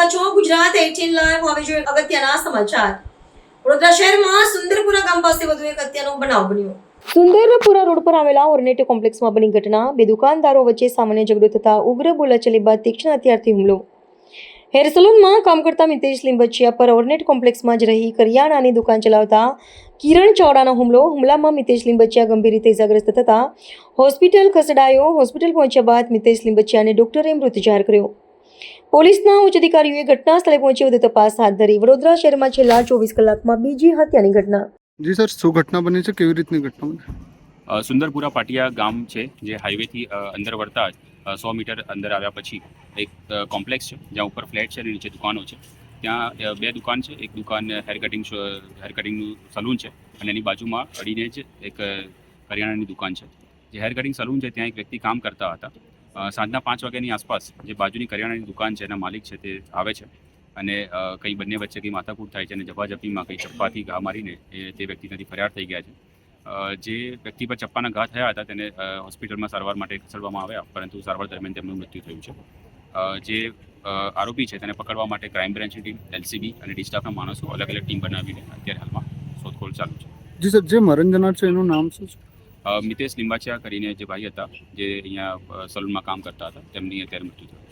રહ્યા છો ગુજરાત 18 લાઈવ. હવે જોઈએ અગત્યના સમાચાર. વડોદરા શહેરમાં સુંદરપુરા ગામ પાસે વધુ એક હત્યાનો બનાવ બન્યો. સુંદરપુરા રોડ પર આવેલા ઓર્નેટ કોમ્પ્લેક્સમાં બની ઘટના. બે દુકાનદારો વચ્ચે સામાન્ય ઝઘડો થતા ઉગ્ર બોલાચાલી બાદ તીક્ષ્ણ હથિયારથી હુમલો. હેર સલૂનમાં કામ કરતા મિતેશ લીંબચિયા પર ઓર્નેટ કોમ્પ્લેક્સમાં જ રહી કરિયાણાની દુકાન ચલાવતા કિરણ ચાવડાનો હુમલામાં મિતેશ લીંબચિયા ગંભીર રીતે ઇજાગ્રસ્ત થતા હોસ્પિટલ ખસેડાયો. હોસ્પિટલ પહોંચ્યા બાદ મિતેશ લીંબચિયાને ડોક્ટરે મૃત જાહેર કર્યો. પોલીસના ઉચ્ચ અધિકારીઓએ ઘટના સ્થળે પહોંચી વધુ તપાસ હાથ ધરી. વડોદરા શહેરમાં છેલ્લા 24 કલાકમાં બીજી હત્યાની ઘટના. જી સર, શું ઘટના બની છે? કેવી રીતની ઘટના બની? સુંદરપુરા પાટિયા ગામ છે, જે હાઈવેથી અંદર વળતા જ 100 મીટર અંદર આવ્યા પછી એક કોમ્પ્લેક્સ છે, જ્યાં ઉપર ફ્લેટ છે અને નીચે દુકાનો છે. ત્યાં બે દુકાન છે. એક દુકાન હેર કટિંગનું સલૂન છે અને એની બાજુમાં અડીને જ એક કરિયાણાની દુકાન છે. જે હેર કટિંગ સલૂન છે ત્યાં એક વ્યક્તિ કામ કરતા હતા. સાંજના 5 વાગ્યાની આસપાસ જે બાજુની કરિયાણાની દુકાન છે એના માલિક છે તે આવે છે અને કંઈ બંને વચ્ચે કંઈ માથાકૂટ થાય છે અને ઝપાઝપીમાં કંઈ ચપ્પાથી ઘા મારીને તે વ્યક્તિ ત્યાંથી ફરાર થઈ ગયા છે. જે વ્યક્તિ પર ચપ્પાના ઘા થયા હતા તેને હોસ્પિટલમાં સારવાર માટે ખસેડવામાં આવ્યા, પરંતુ સારવાર દરમિયાન તેમનું મૃત્યુ થયું છે. જે આરોપી છે તેને પકડવા માટે ક્રાઇમ બ્રાન્ચની ટીમ, એલસીબી અને ડી સ્ટાફના માણસો અલગ અલગ ટીમ બનાવીને અત્યારે હાલમાં શોધખોળ ચાલુ છે. જી સર, જે મરણ જનાર છે એનું નામ શું છે? મિતેશ લીંબાચિયા કરીને જે ભાઈ હતા, જે અહીંયા સલૂનમાં કામ કરતા હતા, તેમની અત્યારે મૃત્યુ થયું.